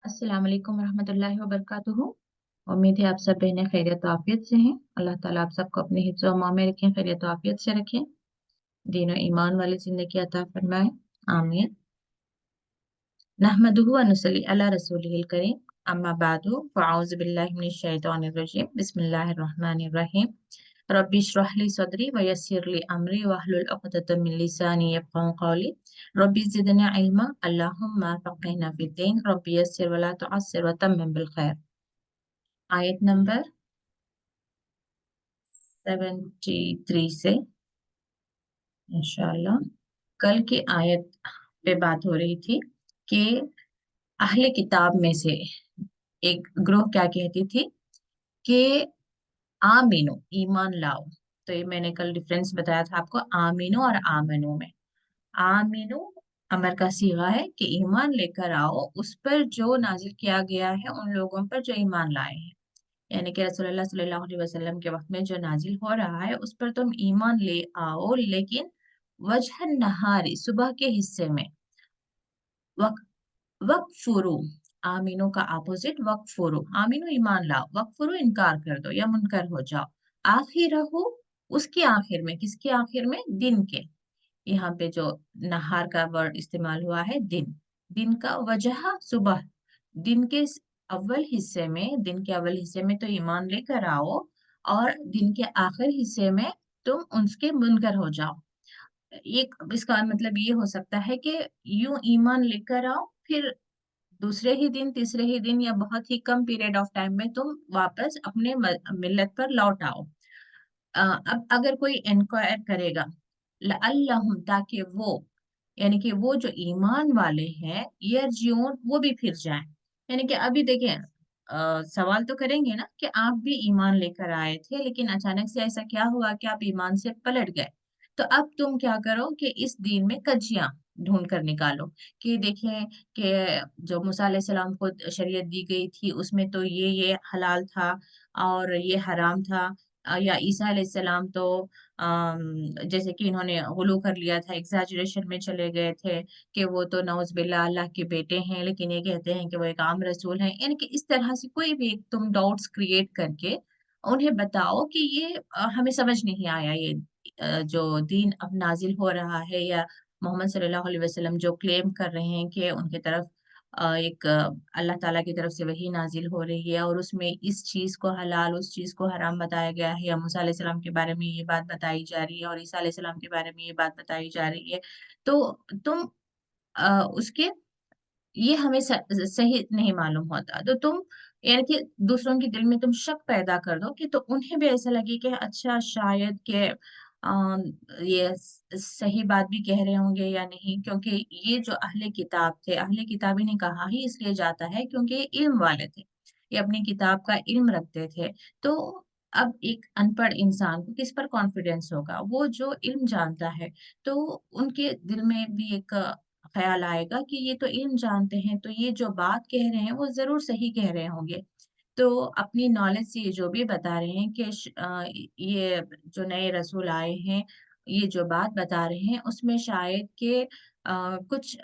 अस्सलाम वालेकुम रहमतुल्लाहि व बरकातुहू। उम्मीद है आप सब बहनें खैरियत और आफियत से हैं। अल्लाह ताला आप सबको अपने हिफ्ज़ व अमान में रखें, खैरियत और आफियत से रखें, दीन और ईमान वाली जिंदगी अता फरमाए, आमीन। नहमदुहु व नुसल्ली अला रसूलिहिल करीम, अम्मा बादु, फ़अऊज़ु बिल्लाहि मिनश शैतानिर रजीम, बिस्मिल्लाहिर रहमानिर रहीम। रब्बि इश्रह ली सदरी व यस्सिर ली अमरी वहलुल उक़दतम मिन लिसानी यफ़क़हू क़ौली। रब्बि ज़िदनी इल्मा, अल्लाहुम्मा फ़क़्हिना फ़िद्दीन, रब्बि यस्सिर व ला तुअस्सिर व तम्मिम बिल खैर। आयत नंबर 73 से इंशाल्लाह। कल की आयत पे बात हो रही थी कि अहले किताब में से एक ग्रोह क्या कहती थी कि आमीनो, ईमान लाओ। तो ये मैंने कल डिफरेंस बताया था आपको आमीनो और आमनो में। आमीनो अमर का सीगा है कि ईमान लेकर आओ उस पर जो नाजिल किया गया है, उन लोगों पर जो ईमान लाए हैं। यानी कि रसूलुल्लाह सल्लल्लाहु अलैहि वसल्लम के वक्त में जो नाजिल हो रहा है उस पर तुम ईमान ले आओ, लेकिन वजह नहारी, सुबह के हिस्से में। वक वकफुरु, आमीनो का अपोजिट वकफुरु। आमीनो ईमान लाओ, वकफुरु इनकार कर दो या मुनकर हो जाओ। आखिरहु, उसके आखिर में, किसके आखिर में? दिन के। यहाँ पे जो नहार का वर्ड इस्तेमाल हुआ है दिन, दिन का वजह सुबह, दिन के अव्वल हिस्से में, दिन के अव्वल हिस्से में तो ईमान लेकर आओ, और दिन के आखिर हिस्से में तुम उसके मुनकर हो जाओ। एक इसका मतलब ये हो सकता है कि यूं ईमान लेकर आओ, फिर दूसरे ही दिन, तीसरे ही दिन, या बहुत ही कम पीरियड ऑफ टाइम में तुम वापस अपने मिल्लत पर लौट आओ। अब अगर कोई इंक्वायर करेगा, लअल्लहुम, ताकि वो, यानी कि वो जो ईमान वाले हैं, यरजिऊन, वो भी फिर जाएं। यानी कि अभी देखें, सवाल तो करेंगे ना कि आप भी ईमान लेकर आए थे, लेकिन अचानक से ऐसा क्या हुआ कि आप ईमान से पलट गए। तो अब तुम क्या करो कि इस दीन में कज्जियां ढूंढ कर निकालो कि देखें कि जो मूसा अलैहिस्सलाम को शरीयत दी गई थी उसमें तो ये हलाल था और ये हराम था। या ईसा अलैहिस्सलाम तो जैसे कि इन्होंने गुलू कर लिया था, एग्जैजुरेशन में चले गए थे कि वो तो नौज बिल्ला अल्लाह के बेटे हैं, लेकिन ये कहते हैं कि वो एक आम रसूल हैं। यानी कि इस तरह से कोई भी तुम डाउट्स क्रिएट करके उन्हें बताओ कि ये हमें समझ नहीं आया, ये जो दीन अब नाजिल हो रहा है, या मोहम्मद सल्लल्लाहु अलैहि वसल्लम जो क्लेम कर रहे हैं कि उनके तरफ एक अल्लाह ताला की तरफ से वही नाजिल हो रही है, और उसमें इस चीज को हलाल, उस चीज को हराम बताया गया है, या मूसा अलैहिस्सलाम के बारे में ये बात बताई जा रही है और ईसा अलैहिस्सलाम के बारे में ये बात बताई जा रही है। तो तुम उसके, ये हमें सही नहीं मालूम होता, तो तुम, यानी कि दूसरों के दिल में तुम शक पैदा कर दो कि तो उन्हें भी ऐसा लगे कि अच्छा शायद के ये सही बात भी कह रहे होंगे या नहीं, क्योंकि ये जो अहले किताब थे, अहले किताब इन्हें कहा ही इसलिए जाता है क्योंकि ये इल्म वाले थे, ये अपनी किताब का इल्म रखते थे। तो अब एक अनपढ़ इंसान को किस पर कॉन्फिडेंस होगा? वो जो इल्म जानता है, तो उनके दिल में भी एक ख्याल आएगा कि ये तो इल्म जानते हैं, तो ये जो बात कह रहे हैं वो जरूर सही कह रहे होंगे। तो अपनी नॉलेज से ये जो भी बता रहे हैं कि ये जो नए रसूल आए हैं, ये जो बात बता रहे हैं उसमें शायद के कुछ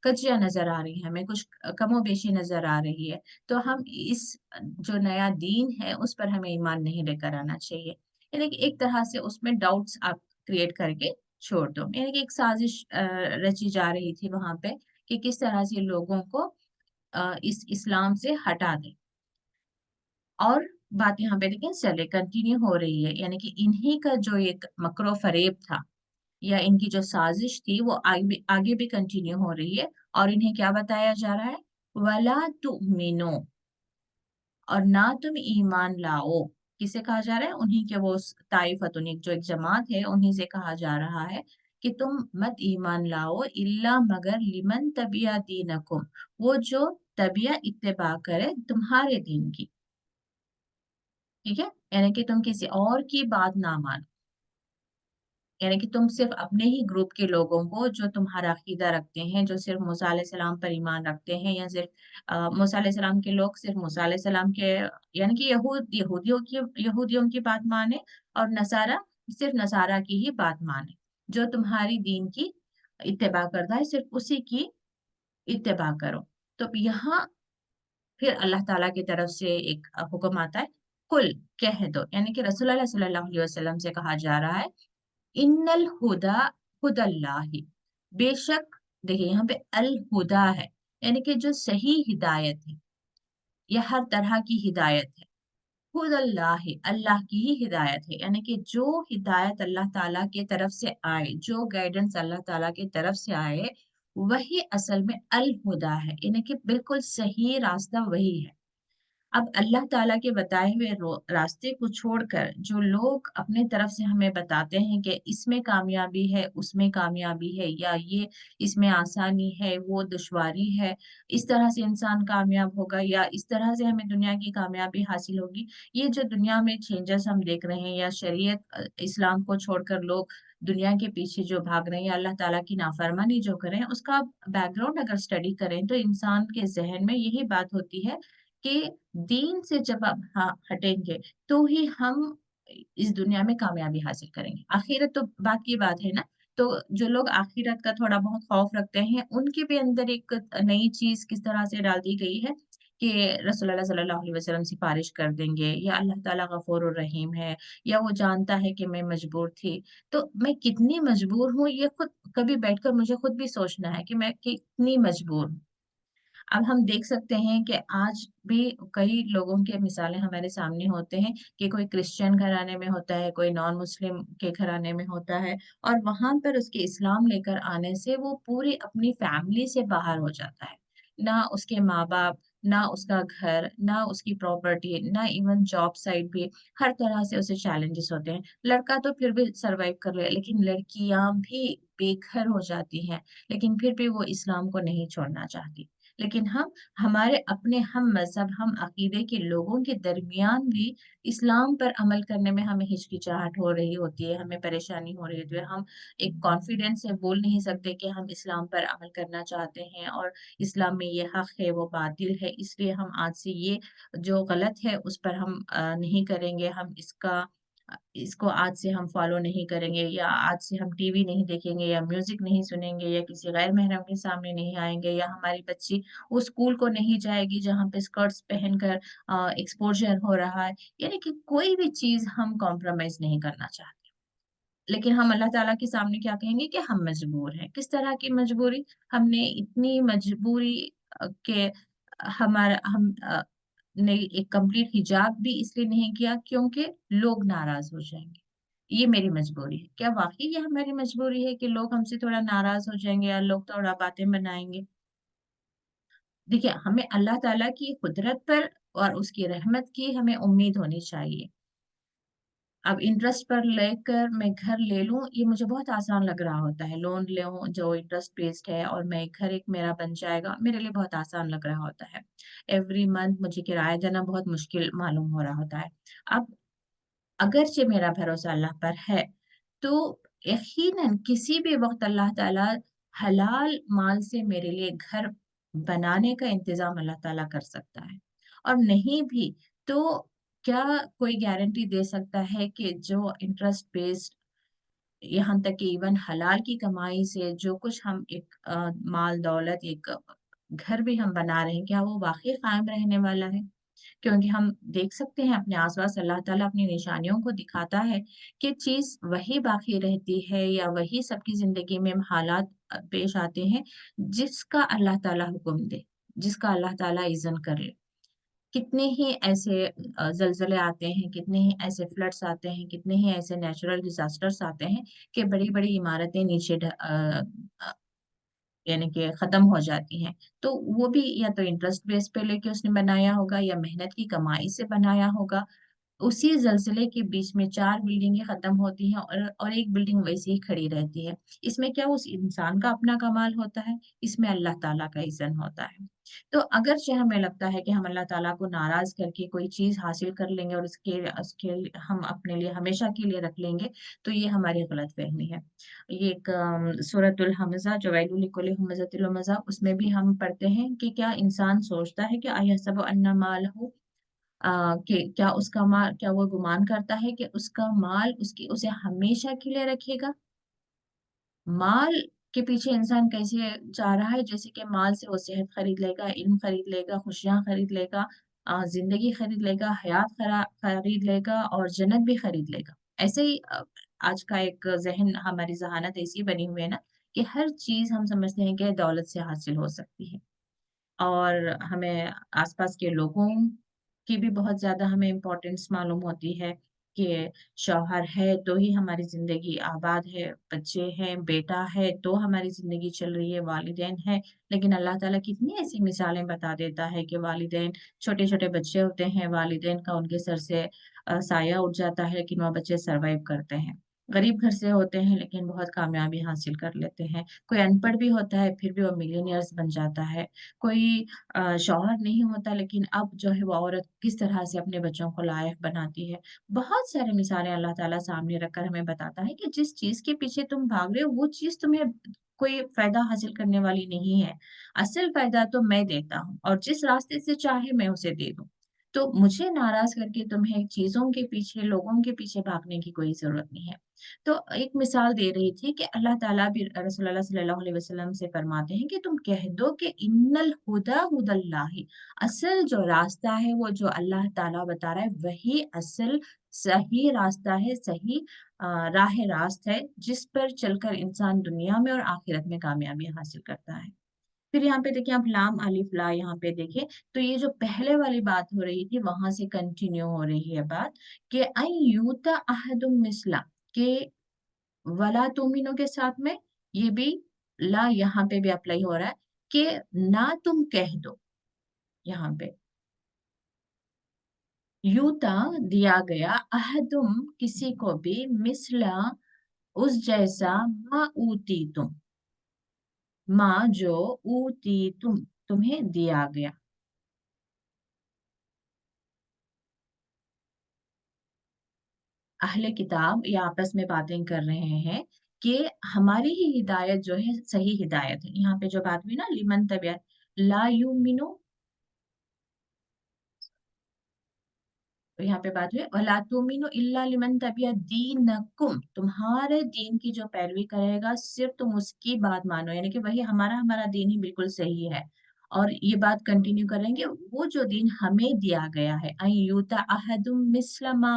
कजियां नजर आ रही है, हमें कुछ कमोबेशी नजर आ रही है। तो हम इस जो नया दीन है उस पर हमें ईमान नहीं लेकर आना चाहिए। यानी कि एक तरह से उसमें डाउट्स आप क्रिएट करके छोड़ दो। यानी कि एक साजिश रची जा रही थी वहां पे कि किस तरह से लोगों को इस इस्लाम से हटा दें। और बात यहाँ पे देखें चले कंटिन्यू हो रही है, यानी कि इन्हीं का जो एक मकरो फरेब था, या इनकी जो साजिश थी, वो आगे भी कंटिन्यू हो रही है। और इन्हें क्या बताया जा रहा है? वला तुमिनो, और ना तुम ईमान लाओ। किसे कहा जा रहा है? उन्हीं के वो ताइफतुन, एक जो एक जमात है, उन्हीं से कहा जा रहा है कि तुम मत ईमान लाओ, इल्ला मगर लिमन तबिया दीनकुम, वो जो तबिया इत्तेबा करे तुम्हारे दीन की। ठीक है, यानी कि तुम किसी और की बात ना मानो, यानी कि तुम सिर्फ अपने ही ग्रुप के लोगों को जो तुम्हारा अकीदा रखते हैं, जो सिर्फ मूसा अलैहिस्सलाम पर ईमान रखते हैं, या सिर्फ मूसा अलैहिस्सलाम के लोग सिर्फ मूसा अलैहिस्सलाम के, यानी कि यहूदियों की बात माने, और नसारा सिर्फ नसारा की ही बात माने। जो तुम्हारी दीन की इत्तेबा करता है सिर्फ उसी की इत्तेबा करो। तो यहाँ फिर अल्लाह ताला की तरफ से एक हुक्म आता है, कुल कह दो, यानी कि रसूलुल्लाह सल्लल्लाहु अलैहि वसल्लम से कहा जा रहा है, इन्नल हुदा हुदल्लाहि, बेशक, देखिए यहाँ पे अल हुदा है, यानी कि जो सही हिदायत है, यह हर तरह की हिदायत है। हुदल्लाह, अल्लाह की ही हिदायत है, यानी कि जो हिदायत अल्लाह ताला की तरफ से आए, जो गाइडेंस अल्लाह ताला की तरफ से आए, वही असल में अल हुदा है, यानी कि बिल्कुल सही रास्ता वही है। अब अल्लाह ताला के बताए हुए रास्ते को छोड़कर जो लोग अपने तरफ से हमें बताते हैं कि इसमें कामयाबी है, उसमें कामयाबी है, या ये इसमें आसानी है, वो दुश्वारी है, इस तरह से इंसान कामयाब होगा, या इस तरह से हमें दुनिया की कामयाबी हासिल होगी। ये जो दुनिया में चेंजेस हम देख रहे हैं, या शरीयत इस्लाम को छोड़कर लोग दुनिया के पीछे जो भाग रहे हैं, अल्लाह ताला की नाफरमानी जो कर रहे हैं, उसका बैकग्राउंड अगर स्टडी करें तो इंसान के जहन में यही बात होती है कि दीन से जब आप हटेंगे तो ही हम इस दुनिया में कामयाबी हासिल करेंगे। आखिरत तो बात की बात है ना। तो जो लोग आखिरत का थोड़ा बहुत खौफ रखते हैं, उनके भी अंदर एक नई चीज किस तरह से डाल दी गई है कि रसूलुल्लाह सल्लल्लाहु अलैहि वसल्लम सिफारिश कर देंगे, या अल्लाह ताला गफूर रहीम है, या वो जानता है कि मैं मजबूर थी। तो मैं कितनी मजबूर हूँ, ये खुद कभी बैठकर मुझे खुद भी सोचना है कि मैं कितनी मजबूर हूँ। अब हम देख सकते हैं कि आज भी कई लोगों के मिसालें हमारे सामने होते हैं कि कोई क्रिश्चियन घराने में होता है, कोई नॉन मुस्लिम के घराने में होता है, और वहां पर उसके इस्लाम लेकर आने से वो पूरी अपनी फैमिली से बाहर हो जाता है। ना उसके माँ बाप, ना उसका घर, ना उसकी प्रॉपर्टी, ना इवन जॉब साइट भी, हर तरह से उसे चैलेंजेस होते हैं। लड़का तो फिर भी सरवाइव कर ले, लेकिन लड़कियां भी बेघर हो जाती हैं, लेकिन फिर भी वो इस्लाम को नहीं छोड़ना चाहती। लेकिन हम हमारे अपने हम मजहब, हम अकीदे के लोगों के दरमियान भी इस्लाम पर अमल करने में हमें हिचकिचाहट हो रही होती है, हमें परेशानी हो रही होती है। हम एक कॉन्फिडेंस से बोल नहीं सकते कि हम इस्लाम पर अमल करना चाहते हैं, और इस्लाम में ये हक है वो बातिल है, इसलिए हम आज से ये जो गलत है उस पर हम नहीं करेंगे, हम इसको आज से हम फॉलो नहीं करेंगे, या आज से हम टीवी नहीं देखेंगे, या म्यूजिक नहीं सुनेंगे, या किसी गैर महरम के सामने नहीं आएंगे, या हमारी बच्ची उस स्कूल को नहीं जाएगी जहाँ पे स्कर्ट्स पहनकर एक्सपोजर हो रहा है। यानी कि कोई भी चीज हम कॉम्प्रोमाइज नहीं करना चाहते, लेकिन हम अल्लाह ताला के सामने क्या कहेंगे कि हम मजबूर हैं। किस तरह की मजबूरी? हमने इतनी मजबूरी के हमारा हम ने एक कंप्लीट हिजाब भी इसलिए नहीं किया क्योंकि लोग नाराज हो जाएंगे। ये मेरी मजबूरी है। क्या वाकई ये हमारी मजबूरी है कि लोग हमसे थोड़ा नाराज हो जाएंगे, या लोग थोड़ा बातें बनाएंगे? देखिए, हमें अल्लाह ताला की कुदरत पर और उसकी रहमत की हमें उम्मीद होनी चाहिए। अब इंटरेस्ट पर लेकर मैं घर ले लूं, ये मुझे बहुत आसान लग रहा होता है। लोन ले जो इंटरेस्ट बेस्ड है, और मैं घर एक मेरा बन जाएगा, मेरे लिए बहुत आसान लग रहा होता है। एवरी मंथ मुझे किराया देना बहुत मुश्किल मालूम हो रहा होता है। अब अगरचे मेरा भरोसा अल्लाह पर है, तो यकीनन किसी भी वक्त अल्लाह ताला हलाल माल से मेरे लिए घर बनाने का इंतजाम अल्लाह ताला कर सकता है। और नहीं भी तो क्या कोई गारंटी दे सकता है कि जो इंटरेस्ट बेस्ड, यहाँ तक कि इवन हलाल की कमाई से जो कुछ हम एक माल दौलत, एक घर भी हम बना रहे हैं, क्या वो वाकई कायम रहने वाला है? क्योंकि हम देख सकते हैं अपने आसपास, अल्लाह ताला अपनी निशानियों को दिखाता है कि चीज वही बाकी रहती है, या वही सबकी जिंदगी में हालात पेश आते हैं जिसका अल्लाह ताला हुक्म दे, जिसका अल्लाह ताला इज़्न कर ले। कितने ही ऐसे जलजले आते हैं, कितने ही ऐसे फ्लड्स आते हैं, कितने ही ऐसे नेचुरल डिजास्टर्स आते हैं कि बड़ी बड़ी इमारतें नीचे यानी कि खत्म हो जाती हैं। तो वो भी या तो इंटरेस्ट बेस पे लेके उसने बनाया होगा, या मेहनत की कमाई से बनाया होगा। उसी ज़लज़ले के बीच में 4 बिल्डिंगें ख़त्म होती हैं, और एक बिल्डिंग वैसे ही खड़ी रहती है। इसमें क्या उस इंसान का अपना कमाल होता है? इसमें अल्लाह ताला का इज़्न होता है। तो अगरचे हमें लगता है कि हम अल्लाह ताला को नाराज़ करके कोई चीज़ हासिल कर लेंगे, और हम अपने लिए हमेशा के लिए रख लेंगे, तो ये हमारी गलतफ़हमी है। ये एक सूरतुल हमज़ा जो वैलुल लिकुल्लि हुमज़ातिल लुमज़ा, उसमें भी हम पढ़ते हैं कि क्या इंसान सोचता है कि अयहसबु अन्ना मालहु, कि क्या उसका माल, क्या वो गुमान करता है कि उसका माल उसे हमेशा के लिए रखेगा? माल के पीछे इंसान कैसे जा रहा है, जैसे कि माल से वो सेहत खरीद लेगा, इल्म खरीद लेगा, खुशियाँ खरीद लेगा, ज़िंदगी खरीद लेगा, हयात खरीद लेगा और जन्नत भी खरीद लेगा। ऐसे ही आज का एक ज़हन, हमारी ज़हानत ऐसी बनी हुई है ना कि हर चीज़ हम समझते हैं कि दौलत से हासिल हो सकती है। और हमें आस-पास के लोगों की भी बहुत ज़्यादा हमें इम्पोर्टेंस मालूम होती है कि शौहर है तो ही हमारी ज़िंदगी आबाद है, बच्चे हैं, बेटा है तो हमारी ज़िंदगी चल रही है, वालिदैन हैं। लेकिन अल्लाह ताला कितनी ऐसी मिसालें बता देता है कि वालिदैन, छोटे-छोटे बच्चे होते हैं, वालिदैन का उनके सर से साया उठ जाता है लेकिन वो बच्चे सर्वाइव करते हैं। गरीब घर से होते हैं लेकिन बहुत कामयाबी हासिल कर लेते हैं। कोई अनपढ़ भी होता है फिर भी वो मिलियनेयर्स बन जाता है। कोई शौहर नहीं होता लेकिन अब जो है वो औरत किस तरह से अपने बच्चों को लायक बनाती है। बहुत सारी मिसालें अल्लाह ताला सामने रखकर हमें बताता है कि जिस चीज़ के पीछे तुम भाग रहे हो वो चीज़ तुम्हें कोई फ़ायदा हासिल करने वाली नहीं है। असल फ़ायदा तो मैं देता हूँ और जिस रास्ते से चाहे मैं उसे दे दूँ। तो मुझे नाराज़ करके तुम्हें चीज़ों के पीछे, लोगों के पीछे भागने की कोई ज़रूरत नहीं है। तो एक मिसाल दे रही थी कि अल्लाह ताला भी रसूलुल्लाह सल्लल्लाहु अलैहि वसल्लम से फरमाते हैं कि तुम कह दो कि इन्नल हुदा हुदल्लाहि, असल जो रास्ता है वो जो अल्लाह ताला बता रहा है वही असल सही रास्ता है, सही राह रास्त है जिस पर चलकर इंसान दुनिया में और आखिरत में कामयाबी हासिल करता है। फिर यहाँ पे देखिए, आप लाम अलिफ ला यहाँ पे देखें तो ये जो पहले वाली बात हो रही थी वहां से कंटिन्यू हो रही है बात कि अन यूता अहदुम मिसला, के वला तुमिनो के साथ में ये भी ला यहाँ पे भी अप्लाई हो रहा है कि ना तुम कह दो। यहाँ पे यूता दिया गया, अहदुम किसी को भी, मिसला उस जैसा, मा ऊती तुम, माँ जो, ऊती तुम्हें दिया गया। अहले किताब ये आपस में बातें कर रहे हैं कि हमारी ही हिदायत जो है सही हिदायत है। यहाँ पे जो बात हुई ना, लिमन तबियत ला युमिनु, तो यहाँ पे बात हुई वला तुमिनु इल्ला लिमन तबिया दीनकुम, तुम्हारे दीन की जो पैरवी करेगा सिर्फ तुम उसकी बात मानो, यानी कि वही हमारा हमारा दीन ही बिल्कुल सही है। और ये बात कंटिन्यू करेंगे, वो जो दीन हमें दिया गया है, अन यूता अहदुम मिस्ला मा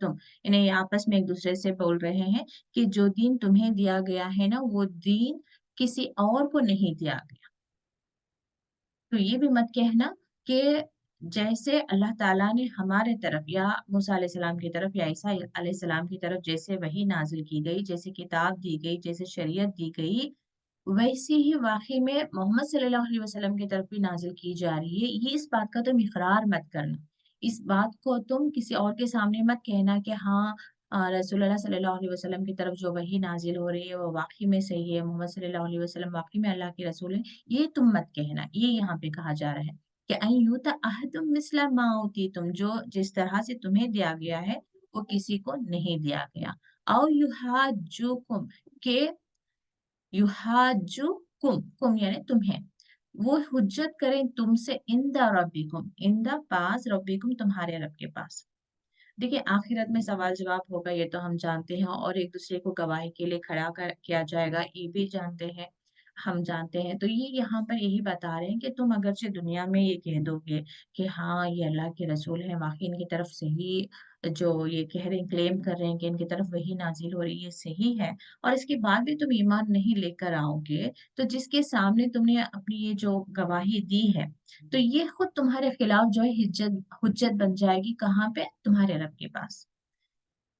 तुम, यानी ये आपस में एक दूसरे से बोल रहे हैं कि जो दीन तुम्हें दिया गया है ना वो दीन किसी और को नहीं दिया गया। तो ये भी मत कहना कि जैसे अल्लाह ताला ने हमारे तरफ या मूसा अलैहिस्सलाम की तरफ या ईसा अलैहिस्सलाम की तरफ जैसे वही नाजिल की गई, जैसे किताब दी गई, जैसे शरीयत दी गई, वैसे ही वाक़ई में मोहम्मद सल्लल्लाहु अलैहि वसल्लम की तरफ भी नाज़िल की जा रही है। ये इस बात का तुम इक़रार मत करना। इस बात को तुम किसी और के सामने मत कहना कि हाँ, रसूलुल्लाह सल्लल्लाहु अलैहि वसल्लम की तरफ जो वही नाज़िल हो रही है वो वाक़ई में सही है, मोहम्मद सल्लल्लाहु अलैहि वसल्लम वाक़ई में अल्लाह के रसूल हैं। ये तुम मत कहना। ये यहाँ पे कहा जा रहा है कि अन यूता अहदुम मिस्ला मा ऊतीतुम, जो जिस तरह से तुम्हें दिया गया है, वो किसी को नहीं दिया गया। औ युहाज्जुकुम, के युहाज्जुकुम, कुम यानी तुम्हें, वो हुज्जत करें तुमसे इंदा रब्बिकुम, इंदा पास, रब्बिकुम तुम्हारे रब के पास। देखिए, आखिरत में सवाल जवाब होगा ये तो हम जानते हैं और एक दूसरे को गवाही के लिए खड़ा कर किया जाएगा ये भी जानते हैं, हम जानते हैं। तो ये यहाँ पर यही बता रहे हैं कि तुम अगरचे दुनिया में ये कह दोगे कि हाँ ये अल्लाह के रसूल हैं, वाकई इनकी तरफ से ही जो ये कह रहे हैं, क्लेम कर रहे हैं कि इनकी तरफ वही नाजिल हो रही है, सही है, और इसके बाद भी तुम ईमान नहीं लेकर आओगे, तो जिसके सामने तुमने अपनी ये जो गवाही दी है, तो ये खुद तुम्हारे खिलाफ जो है हिज्जत हुज्जत बन जाएगी, कहाँ पे? तुम्हारे रब के पास।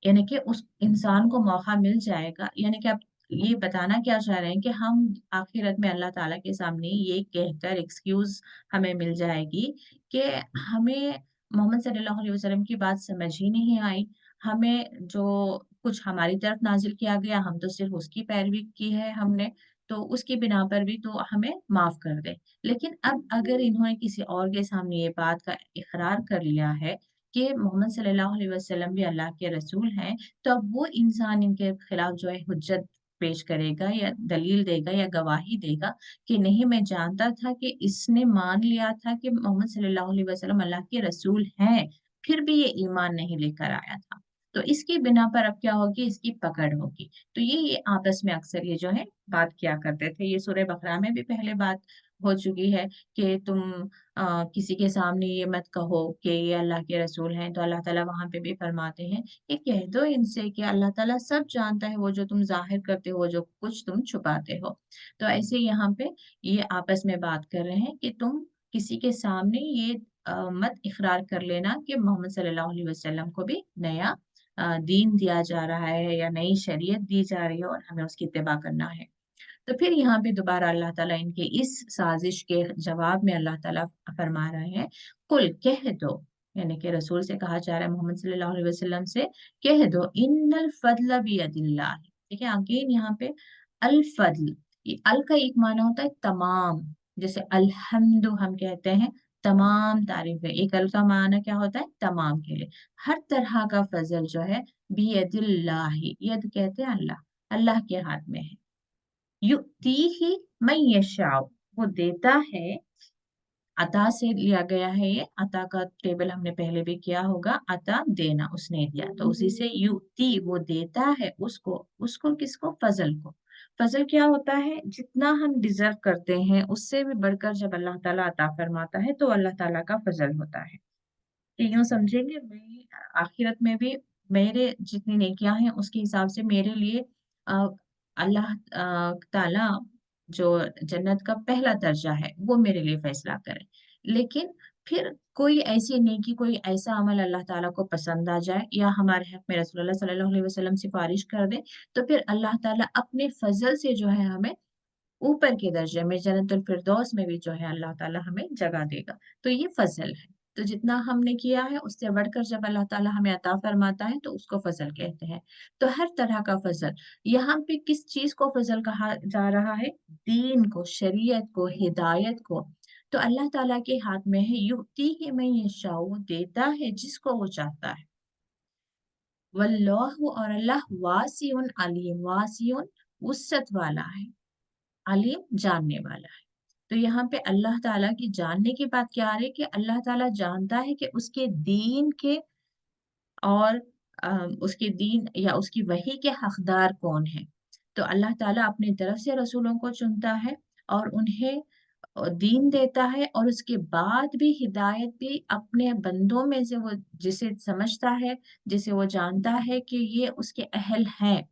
यानी कि उस इंसान को मौका मिल जाएगा, यानी कि आप ये बताना क्या चाह रहे हैं कि हम आखिरत में अल्लाह ताला के सामने ये कहकर एक्सक्यूज हमें मिल जाएगी कि हमें मोहम्मद सल्लल्लाहु अलैहि वसल्लम की बात समझ ही नहीं आई, हमें जो कुछ हमारी तरफ नाजिल किया गया हम तो सिर्फ उसकी पैरवी की है हमने, तो उसकी बिना पर भी तो हमें माफ कर दे। लेकिन अब अगर इन्होंने किसी और के सामने ये बात का इकरार कर लिया है कि मोहम्मद सल्लल्लाहु अलैहि वसल्लम भी अल्लाह के रसूल हैं, तो अब वो इंसान इनके खिलाफ जो है हुज्जत पेश करेगा या दलील देगा या गवाही देगा कि नहीं, मैं जानता था कि इसने मान लिया था कि मोहम्मद सल्लल्लाहु अलैहि वसल्लम अल्लाह के रसूल हैं, फिर भी ये ईमान नहीं लेकर आया था। तो इसकी बिना पर अब क्या होगी, इसकी पकड़ होगी। तो ये आपस में अक्सर ये जो है बात किया करते थे। ये सूरह बकरा में भी पहले बात हो चुकी है कि तुम किसी के सामने ये मत कहो कि ये अल्लाह के रसूल हैं। तो अल्लाह ताला वहां पे भी फरमाते हैं कि कह दो इनसे कि अल्लाह ताला सब जानता है, वो जो तुम जाहिर करते हो, जो कुछ तुम छुपाते हो। तो ऐसे यहाँ पे ये आपस में बात कर रहे हैं कि तुम किसी के सामने ये मत इकरार कर लेना कि मोहम्मद सल्लल्लाहु अलैहि वसल्लम को भी नया दीन दिया जा रहा है या नई शरीयत दी जा रही है और हमें उसकी इत्तिबा करना है। तो फिर यहाँ पे दोबारा अल्लाह ताला इनके इस साजिश के जवाब में अल्लाह ताला फरमा रहे हैं, कुल कह दो, यानी कि रसूल से कहा जा रहा है मोहम्मद सल्लल्लाहु अलैहि वसल्लम से, कह दो इन्नल फद्ल बियदिल्लाह। देखिए अगेन यहाँ पे अल फद्ल, ये अल का एक माना होता है तमाम, जैसे अल्हम्दु हम कहते हैं तमाम तारीफ है, एक अल का माना क्या होता है, तमाम के लिए। हर तरह का फजल जो है बियदिल्लाह, यद कहते हैं अल्लाह, अल्लाह के हाथ में है। युतीही मन यशाओ, वो देता है, अता से लिया गया है, ये अता का टेबल हमने पहले भी किया होगा, अता देना, उसने दिया, तो उसी से युती, वो देता है उसको, उसको किसको, फजल को। फजल क्या होता है, जितना हम डिजर्व करते हैं उससे भी बढ़कर जब अल्लाह ताला अता फरमाता है तो अल्लाह ताला का फजल होता है। कि यूं समझेंगे, मैं आखिरत में भी मेरे जितनी नेकियां हैं उसके हिसाब से मेरे लिए अ, अल्लाह ताला जो जन्नत का पहला दर्जा है वो मेरे लिए फैसला करे। लेकिन फिर कोई ऐसी नेकी, कोई ऐसा अमल अल्लाह ताला को पसंद आ जाए या हमारे हक में रसूलुल्लाह सल्लल्लाहु अलैहि वसल्लम सिफारिश कर दे, तो फिर अल्लाह ताला अपने फजल से जो है हमें ऊपर के दर्जे में जन्नतुल फिरदौस में भी जो है अल्लाह ताला हमें जगह देगा। तो ये फजल है। तो जितना हमने किया है उससे बढ़कर जब अल्लाह ताला हमें अता फरमाता है तो उसको फजल कहते हैं। तो हर तरह का फजल, यहाँ पे किस चीज को फजल कहा जा रहा है, दीन को, शरीयत को, हिदायत को। तो अल्लाह ताला के हाथ में है, युक्ति ही में यशाओ, वो देता है जिसको वो चाहता है। वल्लाहु, और अल्लाह वासिउन अलीम, वासिउन वुसअत वाला है, अलीम जानने वाला है। तो यहाँ पे अल्लाह ताला की जानने की बात क्या आ रही है कि अल्लाह ताला जानता है कि उसके दीन के और उसके दीन या उसकी वही के हकदार कौन है। तो अल्लाह ताला अपनी तरफ से रसूलों को चुनता है और उन्हें दीन देता है, और उसके बाद भी हिदायत भी अपने बंदों में से वो जिसे समझता है, जिसे वो जानता है कि ये उसके अहल हैं,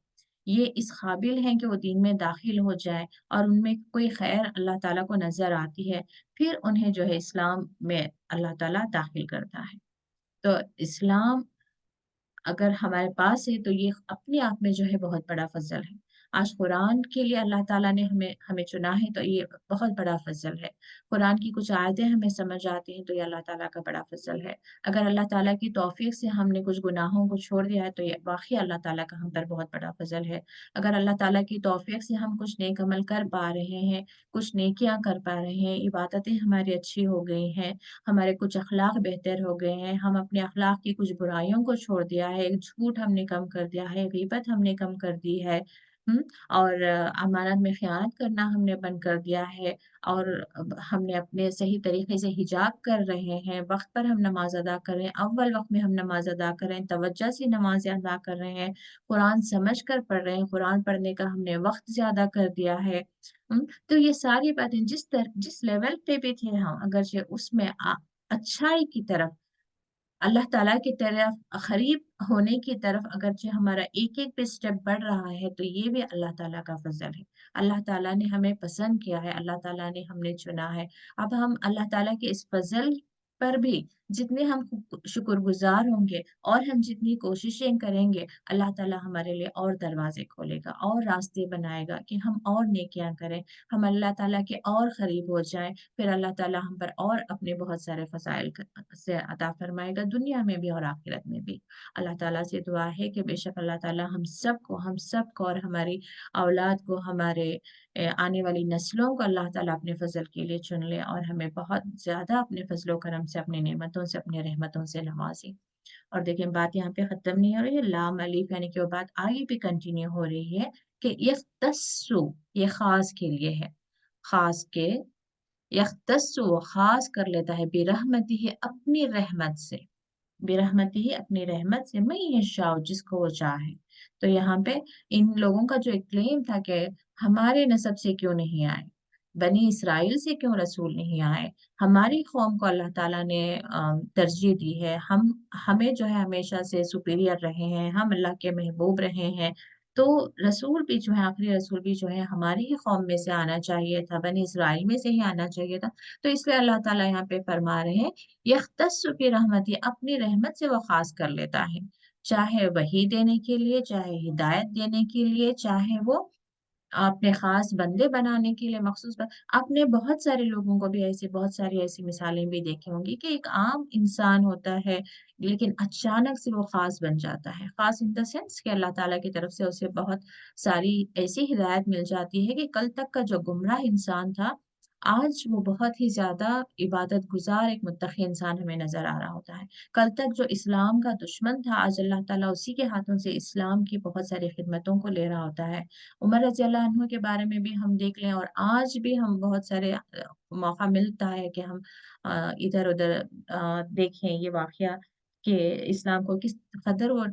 ये इस काबिल हैं कि वो दीन में दाखिल हो जाए और उनमें कोई खैर अल्लाह ताला को नजर आती है, फिर उन्हें जो है इस्लाम में अल्लाह ताला दाखिल करता है। तो इस्लाम अगर हमारे पास है तो ये अपने आप में जो है बहुत बड़ा फजल है। आज कुरान के लिए अल्लाह ताला ने हमें हमें चुना है, तो ये बहुत बड़ा फजल है। कुरान की कुछ आयतें हमें समझ आती हैं तो ये अल्लाह ताला का बड़ा फजल है। अगर अल्लाह ताला की तौफीक से हमने कुछ गुनाहों को छोड़ दिया है तो ये वाकई अल्लाह ताला का हम पर बहुत बड़ा फजल है। अगर अल्लाह ताला की तौफीक से हम कुछ नेक अमल कर पा रहे हैं, कुछ नेकियां कर पा रहे हैं, इबादतें हमारी अच्छी हो गई हैं, हमारे कुछ अखलाक बेहतर हो गए हैं, हम अपने अखलाक की कुछ बुराइयों को छोड़ दिया है, झूठ हमने कम कर दिया है, गीबत हमने कम कर दी है, हम्म, और अमानत में खयानत करना हमने बंद कर दिया है, और अब हमने अपने सही तरीके से हिजाब कर रहे हैं, वक्त पर हम नमाज अदा कर रहे हैं, अव्वल वक्त में हम नमाज अदा कर रहे हैं, तवज्जो से नमाज अदा कर रहे हैं, कुरान समझ कर पढ़ रहे हैं, कुरान पढ़ने का हमने वक्त ज्यादा कर दिया है। तो ये सारी बातें जिस लेवल पे भी थे हम, अगर उसमें अच्छाई की तरफ, अल्लाह ताला की तरफ करीब होने की तरफ अगरचे हमारा एक एक पे स्टेप बढ़ रहा है, तो ये भी अल्लाह ताला का फजल है। अल्लाह ताला ने हमें पसंद किया है, अल्लाह ताला ने हमने चुना है। अब हम अल्लाह ताला के इस फजल पर भी जितने हम शुक्रगुजार होंगे और हम जितनी कोशिशें करेंगे, अल्लाह ताला हमारे लिए और दरवाजे खोलेगा और रास्ते बनाएगा कि हम और नेकियां करें, हम अल्लाह ताला के और करीब हो जाएं। फिर अल्लाह ताला हम पर और अपने बहुत सारे फसाइल से अता फरमाएगा, दुनिया में भी और आखिरत में भी। अल्लाह ताला से दुआ है कि बेशक अल्लाह ताला हम सबको और हमारी औलाद को, हमारे आने वाली नस्लों को अल्लाह ताला अपने फजल के लिए चुन ले और हमें बहुत ज्यादा अपने फजलो करम से, अपनी नेमतों से, अपनी रहमतों से नवाजे। और देखिए बात यहाँ पे खत्म नहीं हो रही है, लाम अलीफ यानी कि वो बात आगे भी कंटिन्यू हो रही है कि यख्तस्सु, ये खास के लिए है, खास के, यख्तस्सु वो खास कर लेता है, बिरहमती है अपनी रहमत से। برحمتی ہی اپنی رحمت سے میں یشاء جس کو وہ چاہے. تو یہاں پہ ان لوگوں کا جو ایک کلیم تھا کہ ہمارے نسب سے کیوں نہیں آئے، بنی اسرائیل سے کیوں رسول نہیں آئے، ہماری قوم کو اللہ تعالیٰ نے ترجیح دی ہے، ہمیں جو ہے ہمیشہ سے سپیریئر رہے ہیں، ہم اللہ کے محبوب رہے ہیں، تو رسول بھی جو ہے آخری رسول بھی جو ہے ہماری ہی قوم میں سے آنا چاہیے تھا، بنی اسرائیل میں سے ہی آنا چاہیے تھا. تو اس لیے اللہ تعالیٰ یہاں پہ فرما رہے ہیں یختص فی رحمتی، اپنی رحمت سے وہ خاص کر لیتا ہے، چاہے وحی دینے کے لیے، چاہے ہدایت دینے کے لیے، چاہے وہ اپنے خاص بندے بنانے کے لیے مخصوص آپ نے بہت سارے لوگوں کو بھی ایسی بہت ساری ایسی مثالیں بھی دیکھی ہوں گی کہ ایک عام انسان ہوتا ہے لیکن اچانک سے وہ خاص بن جاتا ہے، خاص ان دا سینس کہ اللہ تعالیٰ کی طرف سے اسے بہت ساری ایسی ہدایت مل جاتی ہے کہ کل تک کا جو گمراہ انسان تھا آج وہ بہت ہی زیادہ عبادت گزار ایک متقی انسان ہمیں نظر آ رہا ہوتا ہے. کل تک جو اسلام کا دشمن تھا آج اللہ تعالیٰ اسی کے ہاتھوں سے اسلام کی بہت ساری خدمتوں کو لے رہا ہوتا ہے. عمر رضی اللہ عنہ کے بارے میں بھی ہم دیکھ لیں، اور آج بھی ہم بہت سارے موقع ملتا ہے کہ ہم ادھر ادھر دیکھیں یہ واقعہ کہ اسلام کو کس قدر وہ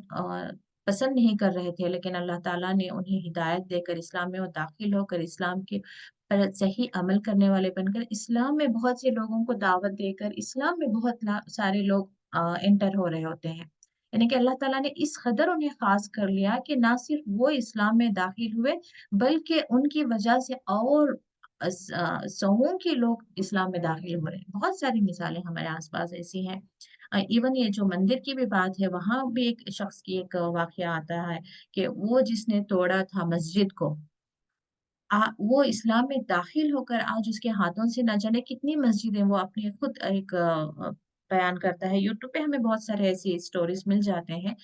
پسند نہیں کر رہے تھے، لیکن اللہ تعالیٰ نے انہیں ہدایت دے کر اسلام میں وہ داخل ہو کر اسلام کے پر صحیح عمل کرنے والے بن کر اسلام میں بہت سے لوگوں کو دعوت دے کر اسلام میں بہت سارے لوگ انٹر ہو رہے ہوتے ہیں. یعنی کہ اللہ تعالیٰ نے اس قدر انہیں خاص کر لیا کہ نہ صرف وہ اسلام میں داخل ہوئے بلکہ ان کی وجہ سے اور سووں کے لوگ اسلام میں داخل ہو رہے ہیں. بہت ساری مثالیں ہمارے آس پاس ایسی ہیں. ایون یہ جو مندر کی بھی بات ہے وہاں بھی ایک شخص کی ایک واقعہ آتا ہے کہ وہ جس نے توڑا تھا مسجد کو، وہ اسلام میں داخل ہو کر آج اس کے ہاتھوں سے نہ جانے کتنی مسجدیں وہ اپنی خود ایک بیان کرتا ہے. یوٹیوب پہ ہمیں بہت سارے ایسی سٹوریز مل جاتے ہیں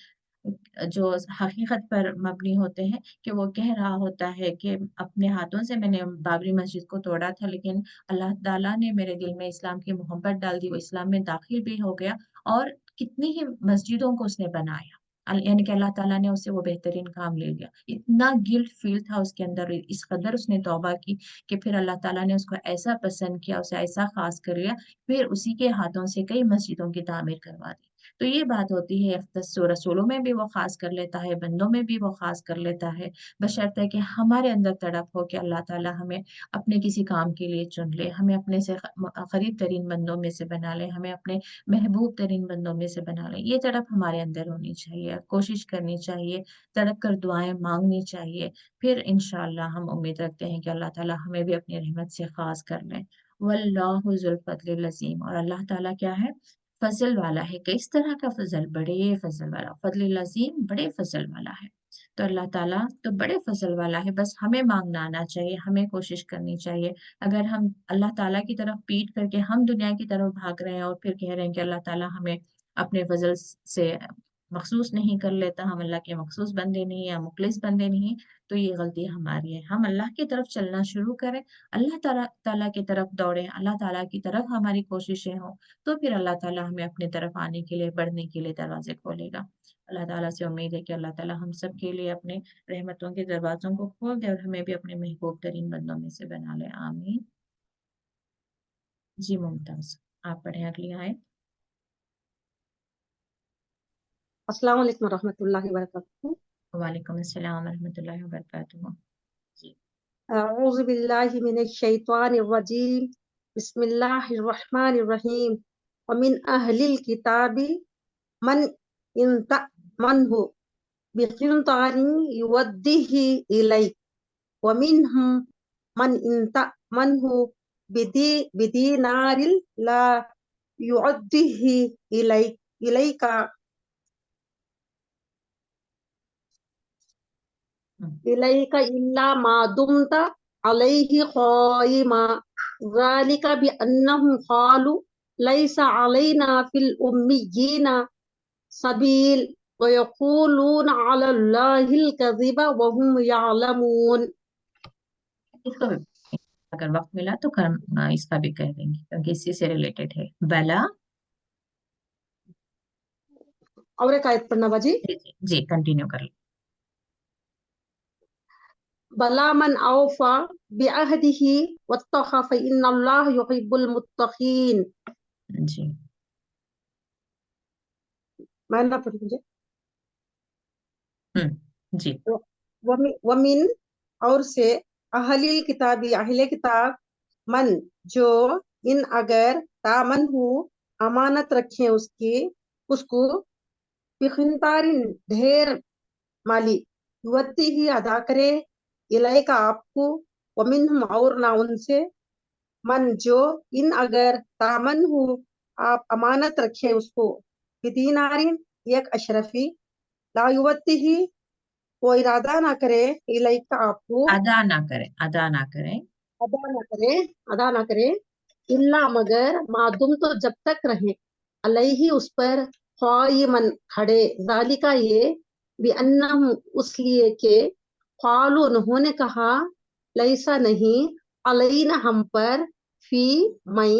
جو حقیقت پر مبنی ہوتے ہیں کہ وہ کہہ رہا ہوتا ہے کہ اپنے ہاتھوں سے میں نے بابری مسجد کو توڑا تھا لیکن اللہ تعالیٰ نے میرے دل میں اسلام کی محبت ڈال دی، وہ اسلام میں داخل بھی ہو گیا اور کتنی ہی مسجدوں کو اس نے بنایا. یعنی کہ اللہ تعالیٰ نے اسے وہ بہترین کام لے لیا. اتنا گلٹ فیل تھا اس کے اندر، اس قدر اس نے توبہ کی کہ پھر اللہ تعالیٰ نے اس کو ایسا پسند کیا، اسے ایسا خاص کر لیا، پھر اسی کے ہاتھوں سے کئی مسجدوں کی تعمیر کروا دی. تو یہ بات ہوتی ہے یختص، رسولوں میں بھی وہ خاص کر لیتا ہے، بندوں میں بھی وہ خاص کر لیتا ہے، بشرطے کہ ہمارے اندر تڑپ ہو کہ اللہ تعالیٰ ہمیں اپنے کسی کام کے لیے چن لے، ہمیں اپنے سے قریب ترین بندوں میں سے بنا لے، ہمیں اپنے محبوب ترین بندوں میں سے بنا لے. یہ تڑپ ہمارے اندر ہونی چاہیے، کوشش کرنی چاہیے، تڑپ کر دعائیں مانگنی چاہیے. پھر انشاءاللہ ہم امید رکھتے ہیں کہ اللہ تعالیٰ ہمیں بھی اپنی رحمت سے خاص کر لیں. واللہ ذو الفضل العظیم، اور اللہ تعالیٰ کیا ہے؟ فضل والا ہے. کس طرح کا فضل؟ بڑے فضل والا، فضل العظیم بڑے فضل والا ہے. تو اللہ تعالیٰ تو بڑے فضل والا ہے، بس ہمیں مانگنا آنا چاہیے، ہمیں کوشش کرنی چاہیے. اگر ہم اللہ تعالیٰ کی طرف پیٹ کر کے ہم دنیا کی طرف بھاگ رہے ہیں اور پھر کہہ رہے ہیں کہ اللہ تعالیٰ ہمیں اپنے فضل سے مخصوص نہیں کر لیتا، ہم اللہ کے مخصوص بندے نہیں یا مخلص بندے نہیں، تو یہ غلطی ہماری ہے. ہم اللہ کی طرف چلنا شروع کریں، اللہ تعالیٰ کی طرف دوڑیں، اللہ تعالیٰ کی طرف ہماری کوششیں ہوں، تو پھر اللہ تعالیٰ ہمیں اپنے طرف آنے کے لیے، بڑھنے کے لیے دروازے کھولے گا. اللہ تعالیٰ سے امید ہے کہ اللہ تعالیٰ ہم سب کے لیے اپنے رحمتوں کے دروازوں کو کھول دے اور ہمیں بھی اپنے محبوب ترین بندوں میں سے بنا لے. آمین. جی ممتاز، آپ پڑھیں اگلی آیت. السلام علیکم ورحمۃ اللہ وبرکاتہ. وعلیکم السلام ورحمۃ اللہ وبرکاتہ. جی. اعوذ باللہ من الشیطان الرجیم. بسم اللہ الرحمن الرحیم. ومن اہل الکتاب من ان تأمنہ بقنطار یودہ الیک ومنہم من ان تأمنہ بدینار لا یودہ الیک إليك إلا ما دمت عليه قائما ذلك بأنهم قالوا ليس علينا في الأميين سبيل ويقولون على الله الكذب وهم يعلمون. اس کو بھی اگر وقت ملا تو اس کا بھی کہہ دیں گے کیونکہ اسی سے ریلیٹڈ ہے. بلا. اور ایک آیت پڑھنا باجی. جی کنٹینیو کر لیں. بلا من اوفا بعہدہ واتقى فإن اللہ يحب المتقین. جی. मायना पढ़ मुझे। जी। वमिन, और से, अहलिल किताबी, अहले किताब, मन, जो, इन अगर, दामन हो, अमानत रखें उसकी, उसको, बिखिंतारिन, ढेर माली, युवती ही अदा करे, इलाई का आपको, वमिन, और ना उनसे, मन जो, इन अगर, दामन हो, आप अमानत रखें उसको, बिदीनारिन, एक अशरफी, ला युवती ही, वो इरादा ना करे, इलाई का आपको, अदा ना करें, अदा ना करें। अदा ना करे, अदा ना करे, इल्ला मगर, मादुम तो जब तक रहे, अलैहि उस पर, ख्वाइमन खड़े, जालिका ये, बिअन्नहुम उस लिए के, क़ालू उन्होंने कहा, लैसा नहीं, अलैना हम पर, फी मई,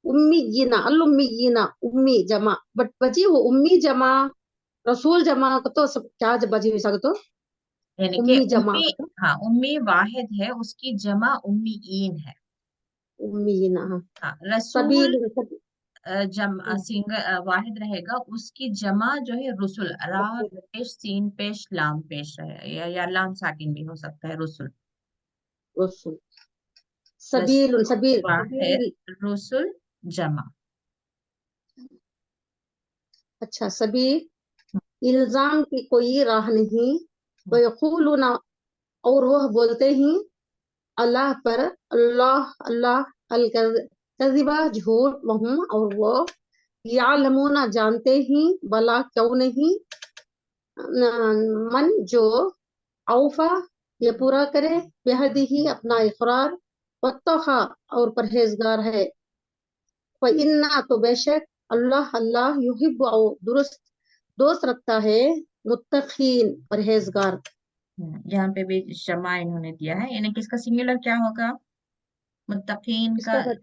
उम्मीयीना, अल उम्मीयीना, उम्मी जमा, बट बची वो उम्मी जमा, रसूल जमा को तो सब क्या बजी हुई सकतो, यानी कि उम्मी जमा उम्मी, को तो, हाँ उम्मी वाहिद है, उसकी जमा उम्मीईन है। उम्मीयीना, हाँ। हाँ रसूल, सबील, सब, सिंगल वाहिद रहेगा, उसकी जमा जो है रसुल, रा पेश सीन पेश लाम पेश है, या लाम साकिन भी हो सकता है, रसुल। रसूल, सबील, रसूल सबील, वाहिद, सबील, रसुल जमा। अच्छा, सबील, इल्जाम की कोई राह नहीं, वयक़ूलूना, और वह बोलते ही, अल्लाह पर, अल्लाह, अल्लाह, अल कज़िबा, झूठ, वहुम, और वो, यालमूना, जानते ही, भला क्यों नहीं, मन जो, औफा, ये पूरा करे, बेहदी ही, अपना इकरार, वत्तखा, और परहेजगार है, इन्ना, तो बेशक, अल्लाह, अल्लाह, युहिब्बु, दुरुस्त, दोस्त रखता है, मुत्तकीन, परहेजगार। यहाँ पे भी जमा इन्होंने दिया है, यानी कि इसका सिंगुलर क्या होगा, मुत्तकीन का। इसका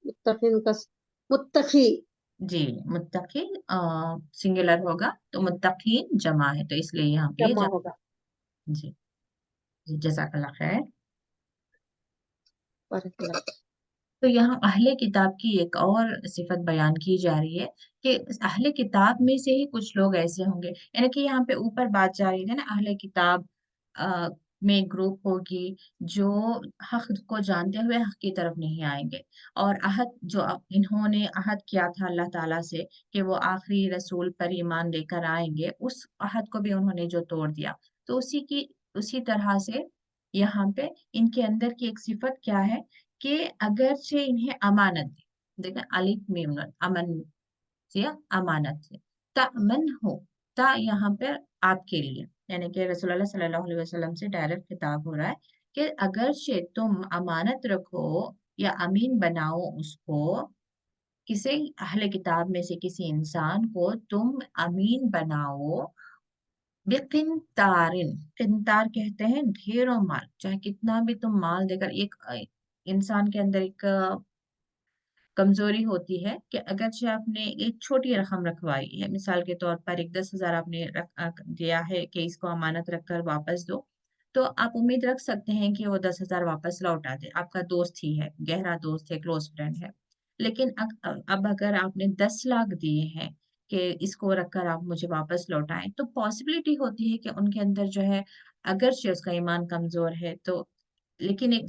मुत्तकीन का, मुत्तकी, जी, मुत्तकी सिंगुलर होगा, तो मुत्तकीन जमा है, तो इसलिए यहाँ पे जमा जमा। होगा, जी। जी जज़ाकल्लाह खैर। बरकल्लाह। तो यहाँ अहले किताब की एक और सिफत बयान की जा रही है कि अहले किताब में से ही कुछ लोग ऐसे होंगे, यानी कि यहाँ पे ऊपर बात जा रही है ना, अहले किताब में ग्रुप होगी जो हक को जानते हुए हक की तरफ नहीं आएंगे, और अहद जो इन्होंने अहद किया था अल्लाह ताला से कि वो आखिरी रसूल पर ईमान लेकर आएंगे, उस अहद को भी उन्होंने जो तोड़ दिया। तो उसी तरह से यहाँ पे इनके अंदर की एक सिफत क्या है कि अगरचे इन्हें अमानत दी, देखा अलिफ मीम नून, अमन से या अमानत से, तमन हो, ता यहाँ पर आपके लिए, यानी कि रसूलुल्लाह सल्लल्लाहु अलैहि वसल्लम से डायरेक्ट खिताब हो रहा है कि अगरचे तुम अमानत रखो या अमीन बनाओ उसको, किसी अहले किताब में से किसी इंसान को तुम अमीन बनाओ, बेकिंतारिन, किंतार कहते हैं ढेरों माल, चाहे कितना भी तुम माल देकर, एक इंसान के अंदर एक कमजोरी होती है कि अगर से आपने एक छोटी रकम रखवाई है, मिसाल के तौर पर एक 10,000 आपने दिया है कि इसको अमानत रखकर वापस दो, तो आप उम्मीद रख सकते हैं कि वो 10,000 वापस लौटा दे, आपका दोस्त ही है, गहरा दोस्त है, क्लोज फ्रेंड है। लेकिन अब अगर आपने 10 लाख दिए हैं कि इसको रखकर आप मुझे वापस लौटाएं, तो पॉसिबिलिटी होती है कि उनके अंदर जो है, अगर से उसका ईमान कमजोर है तो, लेकिन एक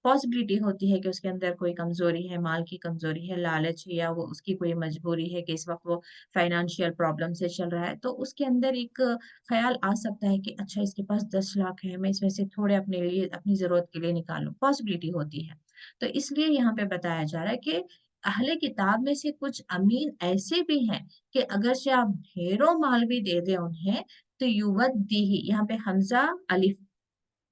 पॉसिबिलिटी होती है कि उसके अंदर कोई कमजोरी है, माल की कमजोरी है, लालच है, या वो उसकी कोई मजबूरी है कि इस वक्त वो फाइनेंशियल प्रॉब्लम से चल रहा है, तो उसके अंदर एक ख्याल आ सकता है कि अच्छा इसके पास 10 लाख है, मैं इसमें से थोड़े अपने लिए, अपनी जरूरत के लिए निकालूं, पॉसिबिलिटी होती है। तो इसलिए यहाँ पे बताया जा रहा है कि अहले किताब में से कुछ अमीन ऐसे भी हैं कि अगर से आप ढेरों माल भी दे दे उन्हें, तो युवत दी ही, यहाँ पे हमजा अलिफ,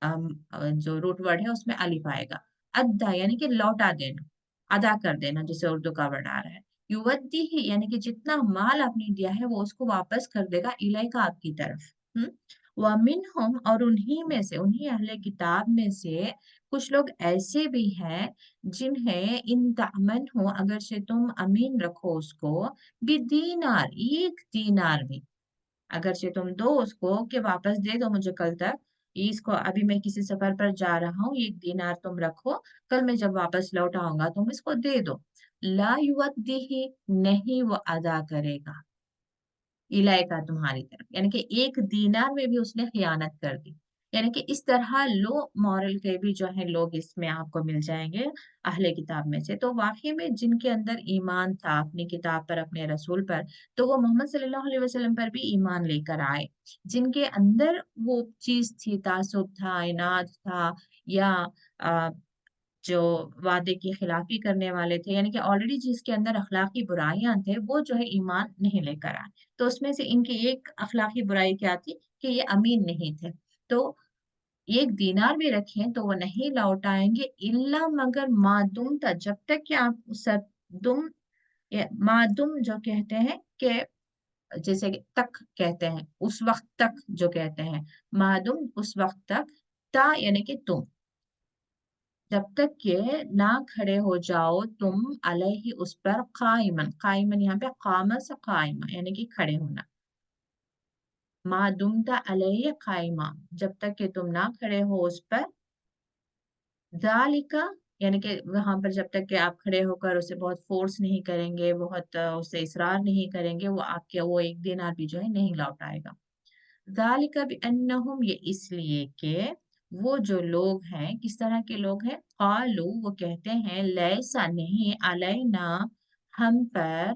जो रूट वर्ड है उसमें अलिफ आएगा, अद्दा यानी कि लौटा देना, अदा कर देना, जिसे उर्दू का वर्ड आ रहा है। युवद्दी ही यानी कि जितना माल आपने दिया है वो उसको वापस कर देगा, इलाइका आपकी तरफ। वमिन हम, और उन्हीं में से, उन्हीं अहले किताब में से कुछ लोग ऐसे भी हैं जिन्हें इन तामन हो, अगर से तुम अमीन रखो उसको, बिदीनार, एक दीनार भी, अगर से तुम दो उसको कि वापस दे दो मुझे कल तक, ये इसको अभी मैं किसी सफर पर जा रहा हूँ, 1 दीनार तुम रखो, कल मैं जब वापस लौट आऊंगा तुम इसको दे दो। ला युवद्दिही, नहीं वो अदा करेगा, इलायका तुम्हारी तरफ, यानी कि 1 दीनार में भी उसने खयानत कर दी। यानी कि इस तरह लो मॉरल के भी जो है लोग इसमें आपको मिल जाएंगे अहले किताब में से। तो वाकई में जिनके अंदर ईमान था अपनी किताब पर, अपने रसूल पर, तो वो मोहम्मद सल्लल्लाहु अलैहि वसल्लम पर भी ईमान लेकर आए। जिनके अंदर वो चीज थी, तासुब था, इनाद था, या जो वादे की खिलाफी करने वाले थे, यानी कि ऑलरेडी जिसके अंदर अखलाकी बुराइयां थे, वो जो है ईमान नहीं लेकर आए। तो उसमें से इनकी एक अखलाकी बुराई क्या थी कि ये अमीन नहीं थे। तो 1 दीनार भी रखें तो वो नहीं लौटाएंगे, इल्ला मगर मादुम था, जब तक कि आप सब दुम, या मादुम जो कहते हैं कि जैसे कि तक कहते हैं, उस वक्त तक जो कहते हैं, मादुम उस वक्त तक, ता यानी कि तुम, जब तक के ना खड़े हो जाओ तुम, अलैहि उस पर, काइमन, काइमन यहाँ पे कामा से काइमा यानी कि खड़े होना, मा दुमता अलैहि काइमा, जब तक कि तुम ना खड़े हो उस पर, जालिका यानी कि वहां पर जब तक कि आप खड़े होकर उसे बहुत फोर्स नहीं करेंगे, बहुत उसे इसरार नहीं करेंगे, वो आपके वो 1 दिनार भी जो है नहीं लौट आएगा। ज़ालिका बिअन्नहुम, ये इसलिए कि वो जो लोग हैं, किस तरह के लोग हैं, कालू वो कहते हैं, लैसा नहीं, अलैना हम पर,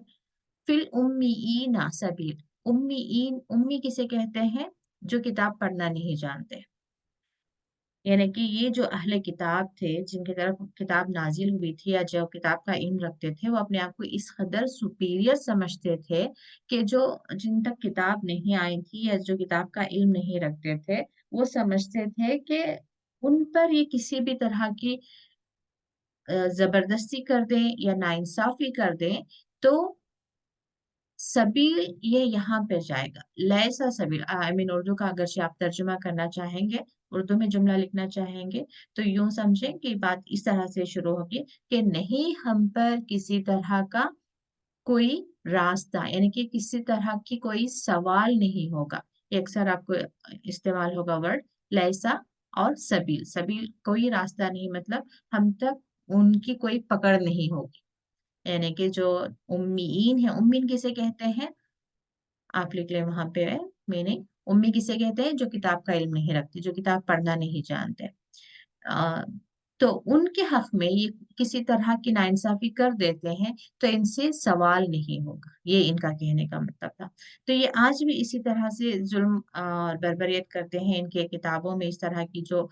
फिल उम्मीईना सबील, उम्मीईन, उम्मी किसे कहते हैं, जो किताब पढ़ना नहीं जानते। यानी कि ये जो अहले किताब थे जिनकी तरफ किताब नाजिल हुई थी, या जो किताब का इल्म रखते थे, वो अपने आप को इस कदर सुपीरियर समझते थे कि जो जिन तक किताब नहीं आई थी या जो किताब का इल्म नहीं रखते थे, वो समझते थे कि उन पर ये किसी भी तरह की जबरदस्ती कर दें या नाइंसाफी कर दें, तो सबील ये यहाँ पे जाएगा, लैसा सबील, आई मीन उर्दू का अगर से आप तर्जुमा करना चाहेंगे, उर्दू में जुमला लिखना चाहेंगे, तो यूं समझें कि बात इस तरह से शुरू होगी कि नहीं हम पर किसी तरह का कोई रास्ता, यानी कि किसी तरह की कोई सवाल नहीं होगा। ये अक्सर आपको इस्तेमाल होगा वर्ड लैसा और सबील, सबील कोई रास्ता नहीं, मतलब हम तक उनकी कोई पकड़ नहीं होगी। यानी कि जो उम्मीन है, उम्मीन किसे कहते हैं, आप लिख लें वहां पे है मीनिंग, उम्मी किसे कहते हैं, जो किताब का इल्म नहीं रखते, जो किताब पढ़ना नहीं जानते। आ, तो उनके हक में ये किसी तरह की नाइंसाफी कर देते हैं, तो इनसे सवाल नहीं होगा, ये इनका कहने का मतलब था। तो ये आज भी इसी तरह से जुल्म और बर्बरियत करते हैं इनके किताबों में, इस तरह की जो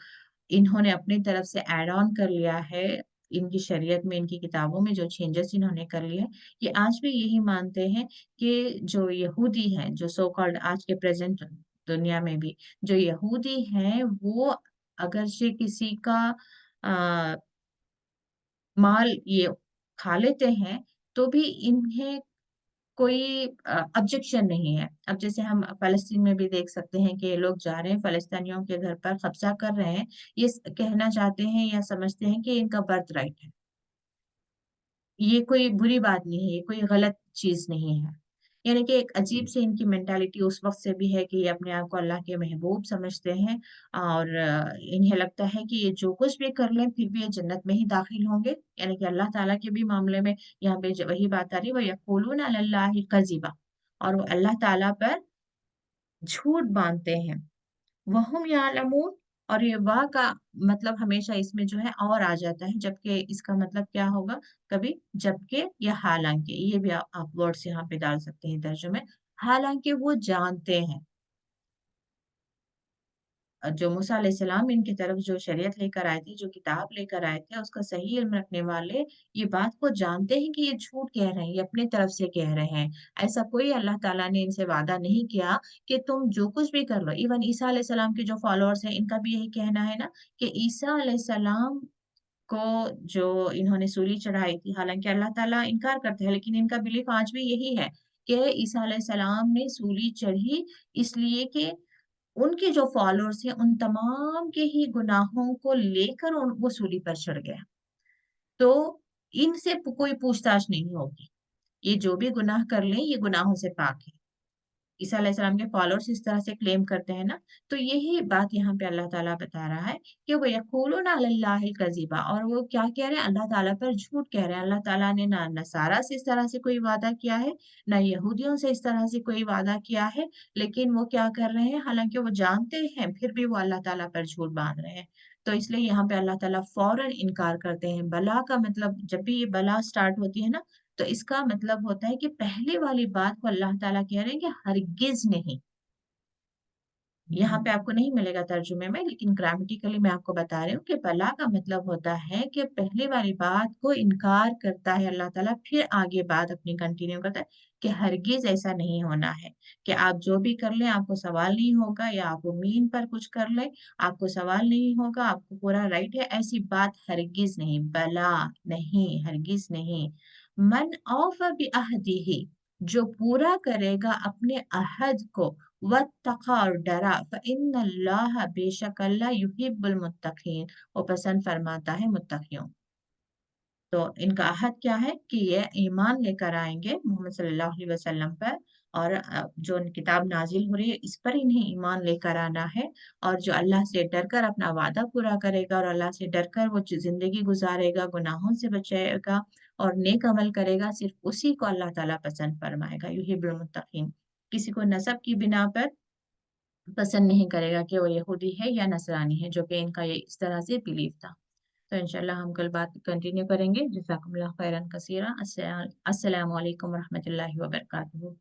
इन्होंने अपनी तरफ से ऐड ऑन कर लिया है, इनकी शरीयत में, इनकी किताबों में जो चेंजेस इन्होंने कर लिए हैं, ये आज भी यही मानते हैं कि जो यहूदी हैं, जो सो कॉल्ड आज के प्रेजेंट दुनिया में भी जो यहूदी हैं, वो अगर से किसी का आ, माल ये खा लेते हैं, तो भी इन्हें कोई ऑब्जेक्शन नहीं है। अब जैसे हम फलस्तीन में भी देख सकते हैं कि ये लोग जा रहे हैं, फलस्तीनियों के घर पर कब्जा कर रहे हैं, ये कहना चाहते हैं या समझते हैं कि इनका बर्थ राइट है। ये कोई बुरी बात नहीं है, ये कोई गलत चीज नहीं है। यानी कि एक अजीब से इनकी मेंटालिटी उस वक्त से भी है कि ये अपने आप को अल्लाह के महबूब समझते हैं, और इन्हें लगता है कि ये जो कुछ भी कर लें फिर भी ये जन्नत में ही दाखिल होंगे। यानी कि अल्लाह ताला के भी मामले में यहाँ पे वही बात आ रही है, वो यक़ूलून अलल्लाहि कज़िबा, और वो अल्लाह ताला पर झूठ बांधते हैं। वहुम यालमून, और ये वाह का मतलब हमेशा इसमें जो है और आ जाता है, जबकि इसका मतलब क्या होगा, कभी जबकि या हालांकि, ये भी आप वर्ड्स यहाँ पे डाल सकते हैं तर्जुमे। हालांकि वो जानते हैं, जो मूसा अलैहिस्सलाम इनकी तरफ जो शरीयत लेकर आए थे, जो किताब लेकर आए थे, उसका सही इल्म रखने वाले ये बात को जानते हैं कि ये झूठ कह रहे हैं, ये अपने तरफ से कह रहे हैं। ऐसा कोई अल्लाह ताला ने इनसे वादा नहीं किया कि तुम जो कुछ भी कर लो। इवन ईसा अलैहिस्सलाम के जो फॉलोअर्स हैं, इनका भी यही कहना है ना कि ईसा अलैहिस्सलाम को जो इन्होंने सूली चढ़ाई थी, हालांकि अल्लाह ताला इनकार करते हैं, लेकिन इनका बिलीफ आज भी यही है कि ईसा अलैहिस्सलाम ने सूली चढ़ी, इसलिए कि उनके जो फॉलोअर्स हैं उन तमाम के ही गुनाहों को लेकर वो सूली पर चढ़ गया। तो इनसे कोई पूछताछ नहीं होगी, ये जो भी गुनाह कर लें ये गुनाहों से पाक है। ईसा अलैहिस्सलाम के फॉलोअर्स इस तरह से क्लेम करते हैं ना, तो यही बात यहाँ पे अल्लाह ताला बता रहा है कि वो यक़ूलून अलल्लाहिल कज़िबा, और वो क्या कह रहे हैं, अल्लाह ताला पर झूठ कह रहे हैं। अल्लाह ताला ने ना नसारा से इस तरह से कोई वादा किया है, ना यहूदियों से इस तरह से कोई वादा किया है, लेकिन वो क्या कर रहे हैं, हालांकि वो जानते हैं फिर भी वो अल्लाह ताला पर झूठ बांध रहे हैं। तो इसलिए यहाँ पे अल्लाह ताला फौरन इनकार करते हैं। बला का मतलब, जब भी ये बला स्टार्ट होती है ना, तो इसका मतलब होता है कि पहले वाली बात को अल्लाह ताला कह रहे हैं कि हरगिज नहीं। यहाँ पे आपको नहीं मिलेगा तर्जुमे में, लेकिन ग्रामेटिकली मैं आपको बता रही हूँ कि बला का मतलब होता है कि पहले वाली बात को इनकार करता है अल्लाह ताला, फिर आगे बात अपनी कंटिन्यू करता है कि हरगिज ऐसा नहीं होना है कि आप जो भी कर लें आपको सवाल नहीं होगा, या आप उम्मीद पर कुछ कर लें आपको सवाल नहीं होगा, आपको पूरा राइट है, ऐसी बात हरगिज नहीं, बला नहीं, हरगिज नहीं। मन औफ़ा बिअहदिही, जो पूरा करेगा अपने अहद को, वत्तक़ा, और डरा, फ़इन्नल्लाह, बेशक अल्लाह, युहिब्बुल मुत्तक़ीन, वो पसंद फरमाता है मुत्तकियों। तो इनका अहद क्या है कि ये ईमान लेकर आएंगे मोहम्मद सल्लल्लाहु अलैहि वसल्लम पर, और जो किताब नाजिल हो रही है इस पर इन्हें ईमान लेकर आना है, और जो अल्लाह से डरकर अपना वादा पूरा करेगा और अल्लाह से डरकर वो जिंदगी गुजारेगा, गुनाहों से बचेगा और नेक अमल करेगा, सिर्फ उसी को अल्लाह ताला पसंद फरमाएगा, युहिब्बुल मुत्तकीन। किसी को नसब की बिना पर पसंद नहीं करेगा कि वो यहूदी है या नसरानी है, जो कि इनका ये इस तरह से बिलीव था। तो इंशाल्लाह हम कल बात कंटिन्यू करेंगे। जज़ाकुमुल्लाह खैरन कसीरा। अस्सलामु अलैकुम व रहमतुल्लाहि व बरकातुहू।